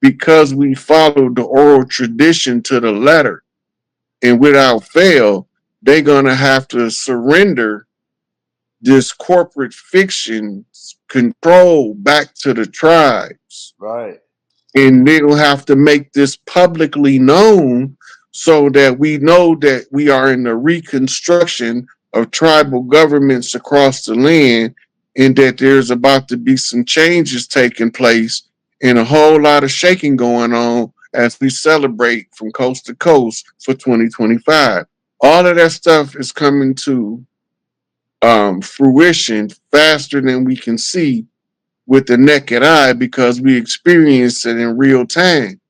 because we followed the oral tradition to the letter, and without fail, they're gonna have to surrender this corporate fiction control back to the tribes. Right. And they'll have to make this publicly known so that we know that we are in the reconstruction of tribal governments across the land, and that there's about to be some changes taking place and a whole lot of shaking going on as we celebrate from coast to coast for 2025. All of that stuff is coming to fruition faster than we can see with the naked eye because we experience it in real time.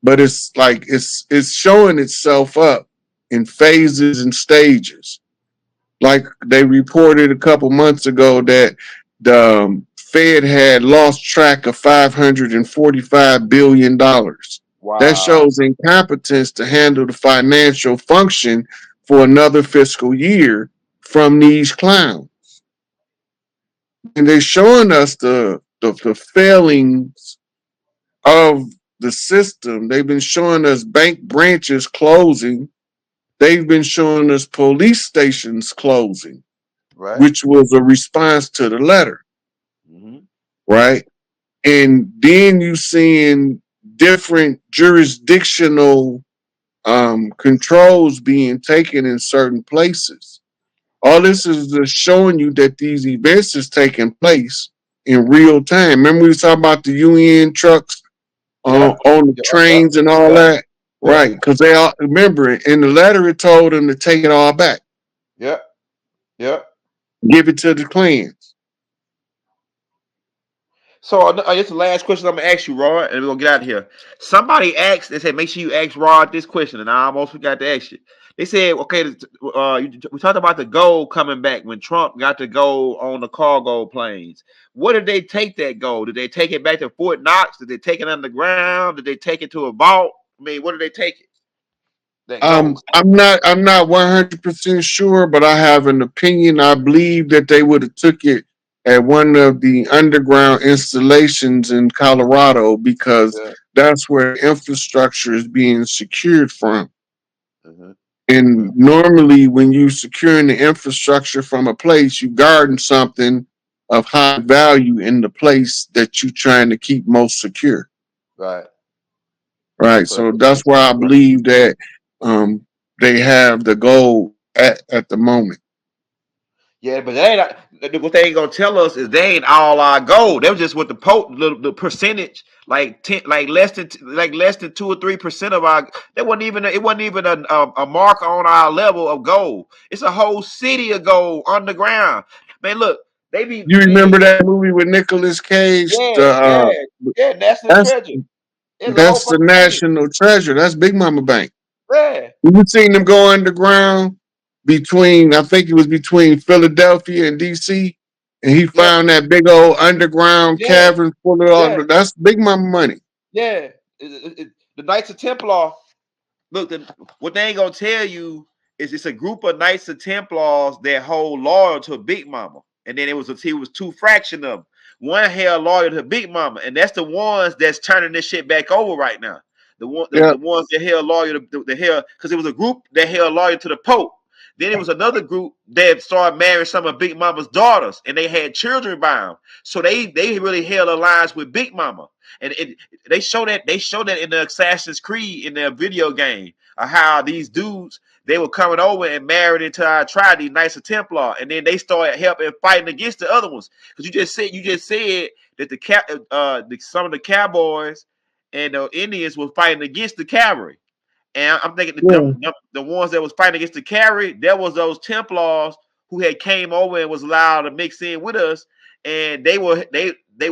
But it's like it's showing itself up in phases and stages. Like they reported a couple months ago that the Fed had lost track of $545 billion. That Wow. shows incompetence to handle the financial function for another fiscal year from these clowns. And they're showing us the failings of the system. They've been showing us bank branches closing. They've been showing us police stations closing, Right. which was a response to the letter, Mm-hmm. right? And then you seeing different jurisdictional controls being taken in certain places. All this is just showing you that these events is taking place in real time. Remember we was talking about the UN trucks Yeah. on the Yep. Yep. trains and all Yep. that? Yep. Right, because they all remember it in the letter it told them to take it all back, Yep. Yep. give it to the clans. So this is the last question I'm gonna ask you, Rod, and we're gonna get out of here. Somebody asked, they said, make sure you ask Rod this question, and I almost forgot to ask you. They said, okay, we talked about the gold coming back when Trump got the gold on the cargo planes. What did they take that gold? Did they take it back to Fort Knox? Did they take it underground? Did they take it to a vault? I mean, what did they take it? That gold. I'm not 100% sure, but I have an opinion. I believe that they would have took it at one of the underground installations in Colorado because Yeah. that's where the infrastructure is being secured from. Mm-hmm. And normally, when you securing the infrastructure from a place, you guarding something of high value in the place that you're trying to keep most secure. Right. Right. So So that's why I believe that um, they have the gold at the moment. yeah, but they ain't what they ain't gonna tell us is they ain't all our gold. They was just with the percentage, like 10, like less than 2 or 3% of our. That wasn't even it wasn't even a mark on our level of gold. It's a whole city of gold underground. Man, look, they be You man, remember that movie with Nicolas Cage? yeah, yeah, yeah. National That's treasure. It's a whole that's the bunch of money. national treasure. That's Big Mama Bank. Yeah, You seen them go underground between, I think it was between Philadelphia and DC, and he yeah, found that big old underground yeah, cavern full of yeah, all. That's Big Mama money. yeah. The Knights of Templar. Look, what they ain't gonna tell you is it's a group of Knights of Templars that hold loyal to Big Mama, and then it was two fraction of them. One held loyal to Big Mama, and that's the ones that's turning this shit back over right now. Yeah, The ones that held loyal to the held because it was a group that held loyal to the Pope. Then it was another group that started marrying some of Big Mama's daughters, and they had children by them. So they really held alliance with Big Mama, and they show that in the Assassin's Creed in their video game of how these dudes they were coming over and married into our tribe, these Knights of Templar, and then they started helping fighting against the other ones. Because you just said that some of the cowboys and the Indians were fighting against the cavalry. And I'm thinking that yeah, the ones that was fighting against the cavalry, there was those Templars who had came over and was allowed to mix in with us, and they were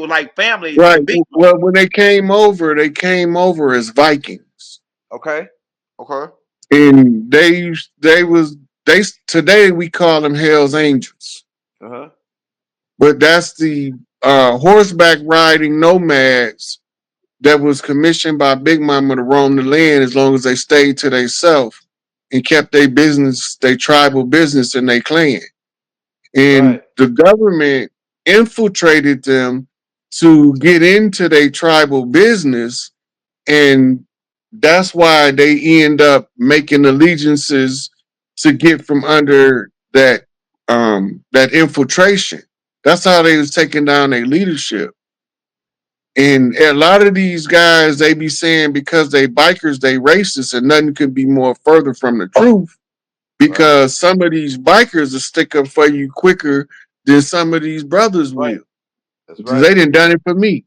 like family to right. Big Mama. Well, when they came over as Vikings, Okay. Okay. and they today we call them Hell's Angels, Uh-huh. but that's the horseback riding nomads that was commissioned by Big Mama to roam the land as long as they stayed to themselves and kept their business, their tribal business, and their clan. And Right. the government infiltrated them to get into their tribal business, and that's why they end up making allegiances to get from under that infiltration. That's how they was taking down their leadership. And a lot of these guys, they be saying because they bikers, they racist, and nothing could be more further from the truth. Right. Because some of these bikers will stick up for you quicker than some of these brothers Right. will. That's Because right. they done done it for me.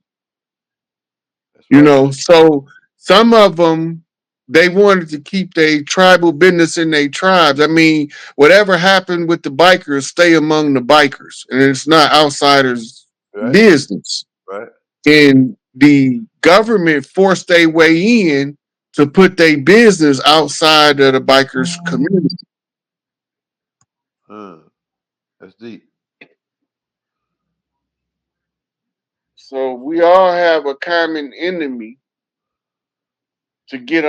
That's right. So some of them, they wanted to keep their tribal business in their tribes. I mean, whatever happened with the bikers, stay among the bikers, and it's not outsiders' Right. business. Right. And the government forced their way in to put their business outside of the bikers community. Hmm. That's deep. So we all have a common enemy to get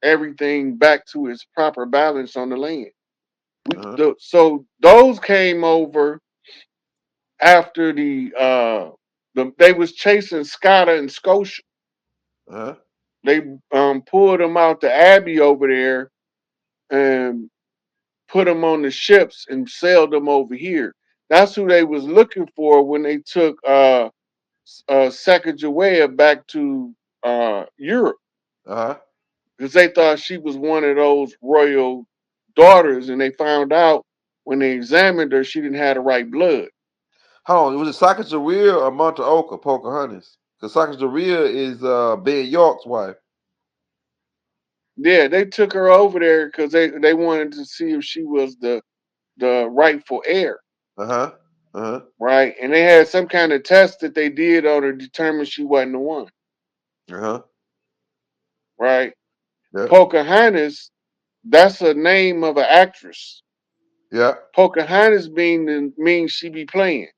everything back to its proper balance on the land. Uh-huh. So those came over after they was chasing Scotta and Scotia. Uh-huh. They pulled them out the Abbey over there and put them on the ships and sailed them over here. That's who they was looking for when they took Sacagawea back to Europe, Uh-huh. because they thought she was one of those royal daughters, and they found out when they examined her, she didn't have the right blood. Hold on. Was it Sacagawea or Monteoka, Pocahontas? Because Sacagawea is Ben York's wife. Yeah, they took her over there because they wanted to see if she was the rightful heir, Uh-huh. Uh-huh. right? And they had some kind of test that they did on her to determine she wasn't the one, Uh-huh. right? Yeah. Pocahontas, that's a name of an actress. Yeah. Pocahontas means she be playing.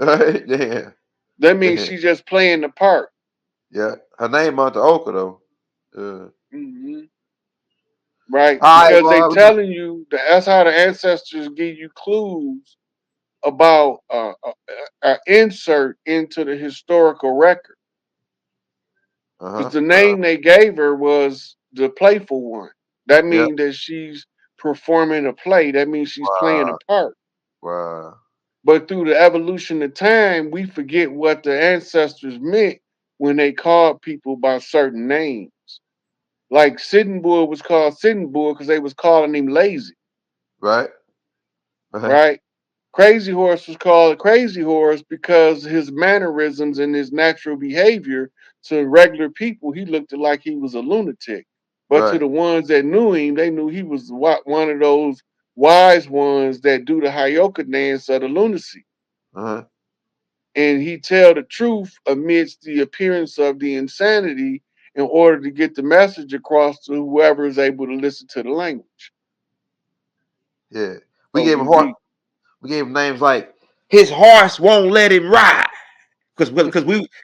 Right. Yeah. That means Yeah. she just playing the part. Yeah. Her name Monteoka though. Hmm. Right? All right, Because they well, telling you that's how the ancestors give you clues about insert into the historical record. Because uh-huh. the name they gave her was the playful one. That Yep. means that she's performing a play. That means she's playing a Wow. part. Wow. But through the evolution of time, we forget what the ancestors meant when they called people by certain names. Like Sitting Bull was called Sitting Bull because they was calling him lazy, Right? Right. right? Crazy Horse was called Crazy Horse because his mannerisms and his natural behavior to regular people, he looked like he was a lunatic. But to Right. the ones that knew him, they knew he was one of those wise ones that do the Hayoka dance of the lunacy. Uh-huh. And he tell the truth amidst the appearance of the insanity in order to get the message across to whoever is able to listen to the language. Yeah. We So gave him we gave him names like His horse won't let him ride. Because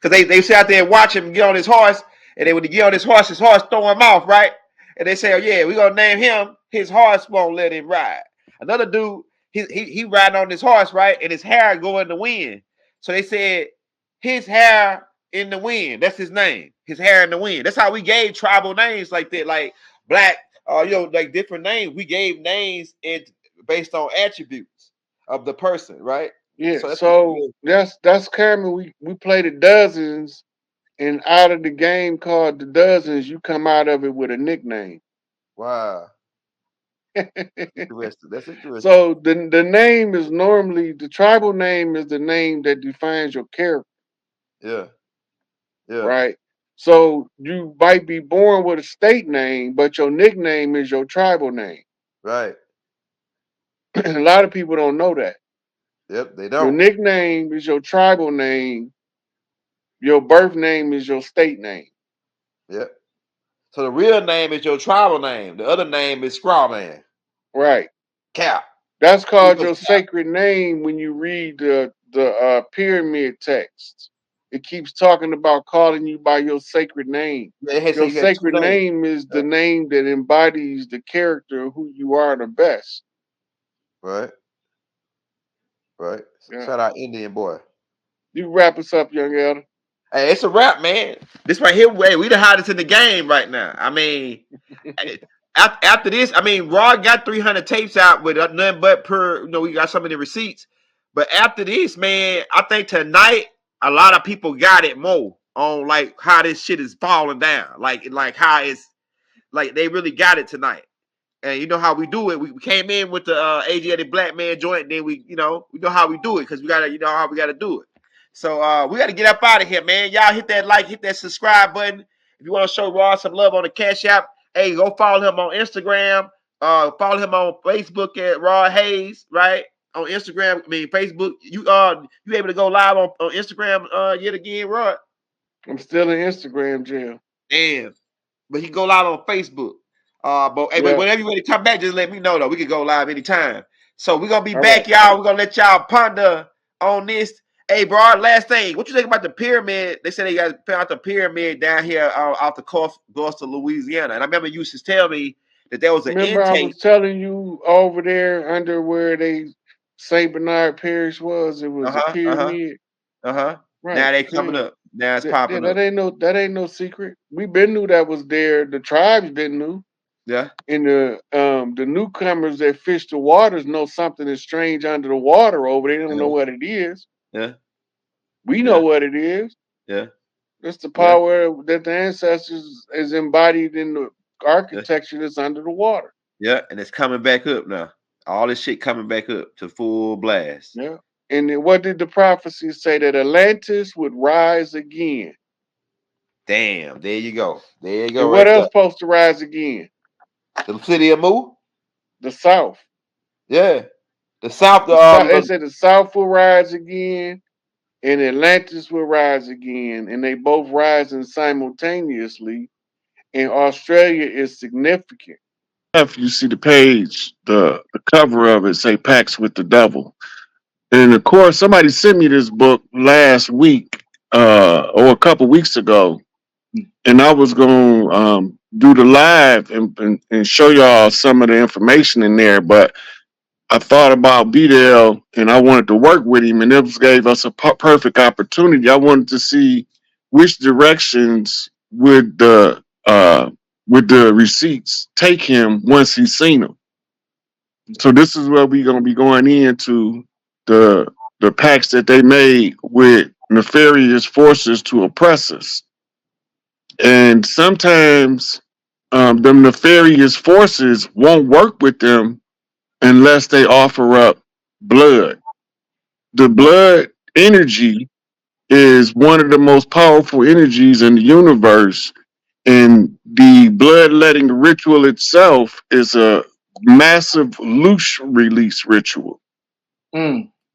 they sit out there and watch him get on his horse, and then when he get on his horse throw him off, right? And they say, "Oh yeah, we gonna name him. His horse won't let him ride." Another dude, he riding on his horse, right? And his hair go in the wind. So they said his hair in the wind. That's his name. His hair in the wind. That's how we gave tribal names like that, like black, like different names. We gave names based on attributes of the person, right? yeah, So that's what so we that's common. We played the dozens, and out of the game called the dozens, you come out of it with a nickname. wow. Interesting. That's interesting. So the name is normally the tribal name is the name that defines your character, Yeah. Yeah. right? So you might be born with a state name, but your nickname is your tribal name. Right. A lot of people don't know that. Yep. They Your don't. nickname is your tribal name. Your birth name is your state name. Yep. So the real name is your tribal name. The other name is Strawman. Right. Cap. That's called People's your Cap. sacred name when you read the pyramid text. It keeps talking about calling you by your sacred name. They had say Your you got two sacred names. name is the name that embodies the character of who you are the best. Right. Right. Yeah. Shout out Indian boy. You wrap us up, young elder. Hey, it's a wrap, man. This right here, hey, we the hottest in the game right now. I mean, after this, I mean, Raw got 300 tapes out with nothing but per. You know, we got some of the receipts. But after this, man, I think tonight a lot of people got it more on like how this shit is falling down, like how it's like they really got it tonight. And you know how we do it. We came in with the AG the Black Man joint. Then we know how we do it because we gotta, how we gotta do it. So we gotta get up out of here, man. Y'all hit that like, hit that subscribe button. If you want to show Raw some love on the Cash App, hey, go follow him on Instagram. Follow him on Facebook at Raw Hayes, right? On Instagram, I mean Facebook. You able to go live on Instagram yet again, Rod? I'm still in Instagram jail. Damn. But he go live on Facebook. But hey, Yeah. whenever you ready to come back, just let me know though. We can go live anytime. So we're gonna be All back, right. y'all. We're gonna let y'all ponder on this. Hey, bro, last thing. What you think about the pyramid? They said they got found out the pyramid down here off the coast of Louisiana. And I remember you used to tell me that there was an Remember, I intake. was telling you over there under where they Saint Bernard Parish was. It was a pyramid. Now Right. they coming up. Now it's popping up. That ain't no secret. We been knew that was there. The tribes been knew. Yeah. And the newcomers that fish the waters know something is strange under the water over there. They don't know what it is. Yeah. We know what it is. Yeah. It's the power that the ancestors is embodied in the architecture that's under the water. Yeah, and it's coming back up now. All this shit coming back up to full blast. Yeah. And then what did the prophecy say? That Atlantis would rise again. Damn, there you go. There you go. And what else supposed to rise again? The city of Mu? The South. Yeah. The South. They said the South will rise again and Atlantis will rise again. And they both rising simultaneously. And Australia is significant. If you see the page, the cover of it say Pax with the Devil. And of course, somebody sent me this book last week or a couple weeks ago. And I was going to do the live and show y'all some of the information in there. But I thought about BDL and I wanted to work with him. And it gave us a perfect opportunity. I wanted to see which directions would the receipts take him once he's seen them. So this is where we're going to be going into the pacts that they made with nefarious forces to oppress us. And sometimes them nefarious forces won't work with them unless they offer up blood. The blood energy is one of the most powerful energies in the universe. And the bloodletting ritual itself is a massive loose release ritual.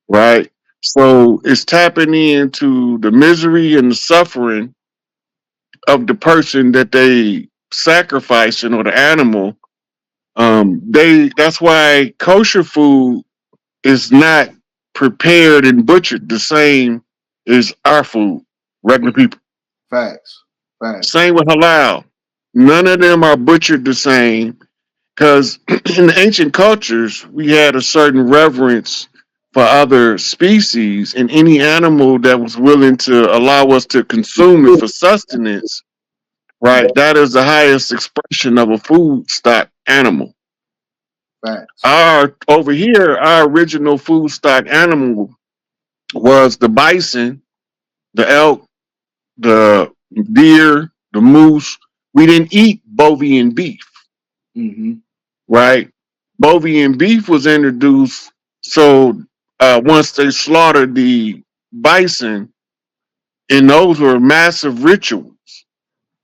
Right? So it's tapping into the misery and the suffering of the person that they sacrificing or the animal. That's why kosher food is not prepared and butchered the same as our food, regular people. Facts. Same with halal. None of them are butchered the same because in the ancient cultures, we had a certain reverence for other species, and any animal that was willing to allow us to consume it for sustenance, right? That is the highest expression of a food stock animal. Over here, our original food stock animal was the bison, the elk, the deer, the moose. We didn't eat bovine beef, right? Bovine beef was introduced. So once they slaughtered the bison, and those were massive rituals.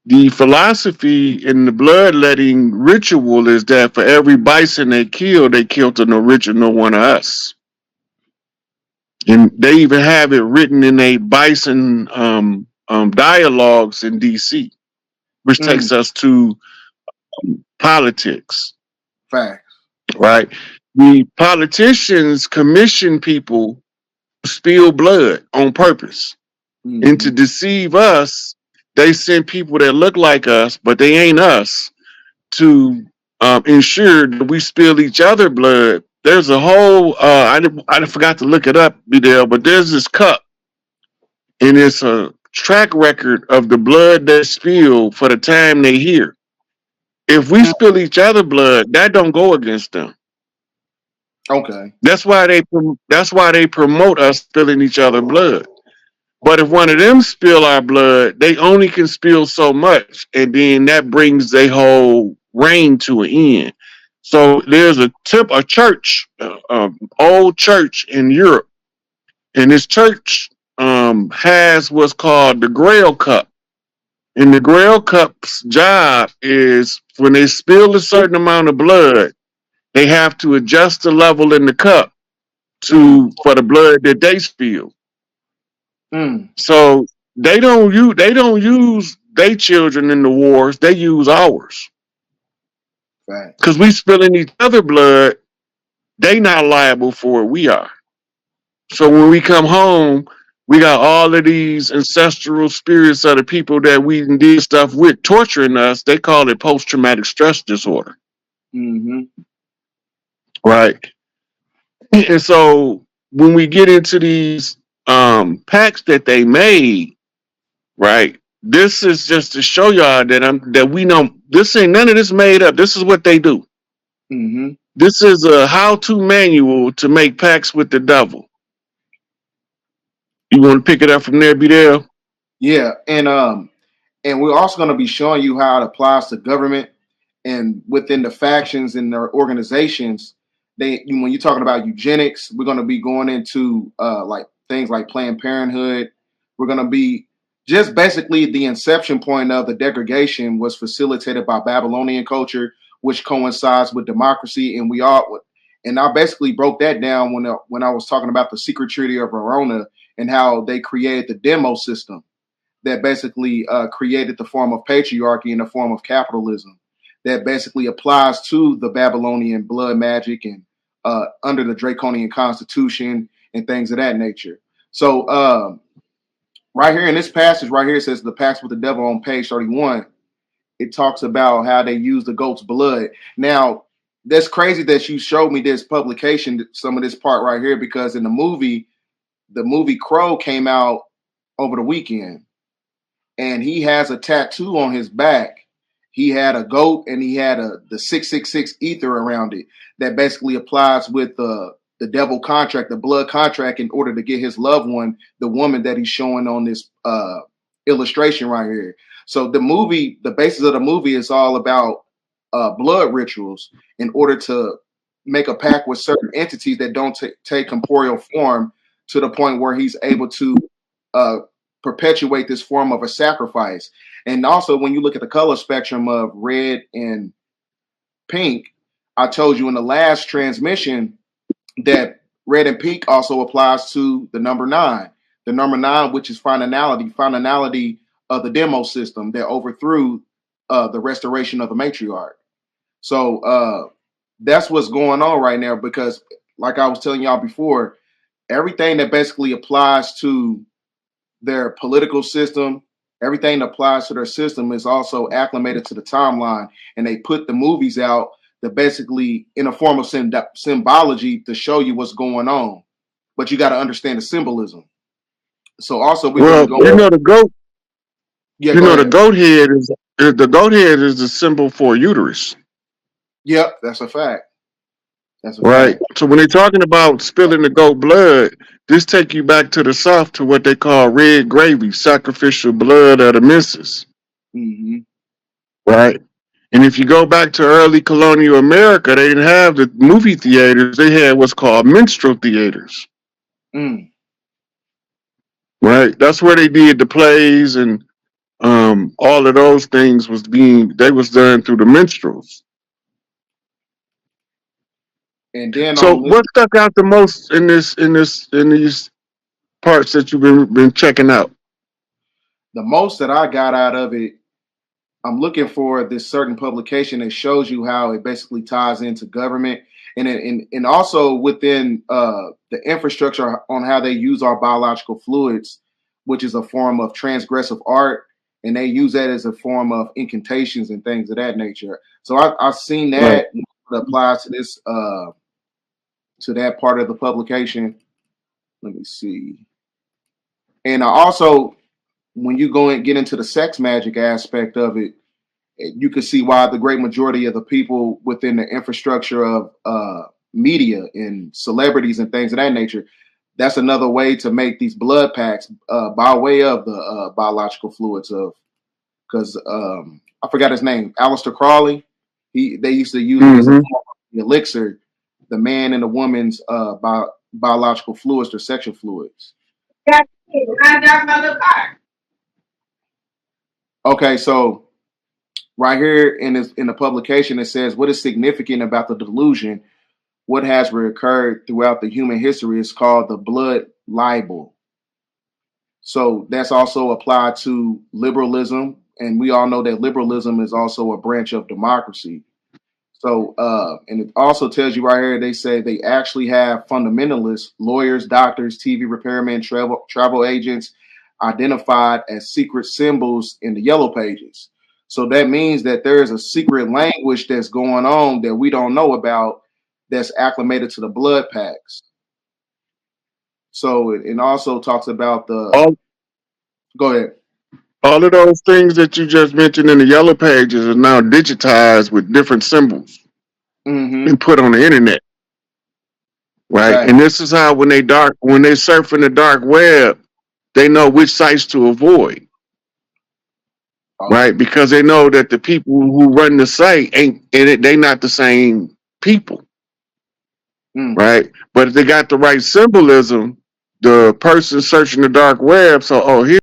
The philosophy in the bloodletting ritual is that for every bison they killed an original one of us. And they even have it written in a bison dialogues in DC, which takes us to politics. Facts. Right? The politicians commission people to spill blood on purpose. And to deceive us, they send people that look like us, but they ain't us, to ensure that we spill each other blood. There's a whole I forgot to look it up, Bidel, but there's this cup and it's a track record of the blood they spill for the time they here. If we spill each other blood, that don't go against them. Okay. That's why they promote us spilling each other blood. But if one of them spill our blood, they only can spill so much, and then that brings their whole reign to an end. So there's a church, old church in Europe, and this church has what's called the Grail Cup. And the Grail Cup's job is when they spill a certain amount of blood, they have to adjust the level in the cup Mm. to for the blood that they spill. Mm. So they don't use their children in the wars. They use ours Right. because we spilling each other blood. They not liable for it. We are. So when we come home, we got all of these ancestral spirits of the people that we did stuff with torturing us. They call it post traumatic stress disorder, Mm-hmm. right? And so when we get into these packs that they made, right? This is just to show y'all that we know this ain't none of this made up. This is what they do. Mm-hmm. This is a how-to manual to make pacts with the devil. You want to pick it up from there, Bidell? Yeah, and we're also going to be showing you how it applies to government and within the factions and their organizations. When you're talking about eugenics, we're going to be going into like things like Planned Parenthood. We're going to be just basically the inception point of the degradation was facilitated by Babylonian culture, which coincides with democracy, and and I basically broke that down when I was talking about the secret treaty of Verona and how they created the demo system that basically created the form of patriarchy in the form of capitalism that basically applies to the Babylonian blood magic and under the Draconian Constitution and things of that nature. So right here in this passage right here, it says the pacts with the devil on page 31. It talks about how they use the goat's blood. Now, that's crazy that you showed me this publication, some of this part right here, because in the movie Crow came out over the weekend and he has a tattoo on his back. He had a goat and he had the 666 ether around it that basically applies with the devil contract, the blood contract, in order to get his loved one, the woman that he's showing on this illustration right here. So the basis of the movie is all about blood rituals in order to make a pact with certain entities that don't take corporeal form to the point where he's able to uh, perpetuate this form of a sacrifice. And also, when you look at the color spectrum of red and pink, I told you in the last transmission that red and pink also applies to the number nine. The number nine, which is finality of the demo system that overthrew the restoration of the matriarch. So that's what's going on right now because, like I was telling y'all before, everything that basically applies to their political system, everything that applies to their system is also acclimated to the timeline. And they put the movies out that basically in a form of symbology to show you what's going on. But you got to understand the symbolism. So also we're going to Well, be going. the goat. Yeah, You go know the ahead. goat head is the goat head is the symbol for uterus, Yep, that's a fact. That's a right? fact. So when they're talking about spilling the goat blood, this take you back to the south to what they call red gravy, sacrificial blood of the missus, Mm-hmm. right? And if you go back to early colonial America, they didn't have the movie theaters. They had what's called minstrel theaters, Mm. right? That's where they did the plays and all of those things they was done through the minstrels. And then So on this, what stuck out the most in these parts that you've been checking out? the most that I got out of it, I'm looking for this certain publication that shows you how it basically ties into government and also within the infrastructure on how they use our biological fluids, which is a form of transgressive art, and they use that as a form of incantations and things of that nature. So I've seen Right. that applies to this to that part of the publication. Let me see. And also, when you go and get into the sex magic aspect of it, you can see why the great majority of the people within the infrastructure of media and celebrities and things of that nature, that's another way to make these blood packs by way of the biological fluids of, because I forgot his name, Aleister Crowley. They used to use it as a form of the elixir, the man and the woman's biological fluids or sexual fluids. Okay, so right here in the publication, it says what is significant about the delusion, what has recurred throughout the human history is called the blood libel. So that's also applied to liberalism, and we all know that liberalism is also a branch of democracy. So, and it also tells you right here, they say they actually have fundamentalists, lawyers, doctors, TV repairmen, travel agents identified as secret symbols in the yellow pages. So that means that there is a secret language that's going on that we don't know about that's acclimated to the blood packs. So it also talks about the. Go ahead. All of those things that you just mentioned in the yellow pages are now digitized with different symbols and put on the internet. Right. Exactly. And this is how when they surf in the dark web, they know which sites to avoid. Right? Because they know that the people who run the site they not the same people. Right? But if they got the right symbolism, the person searching the dark web, so here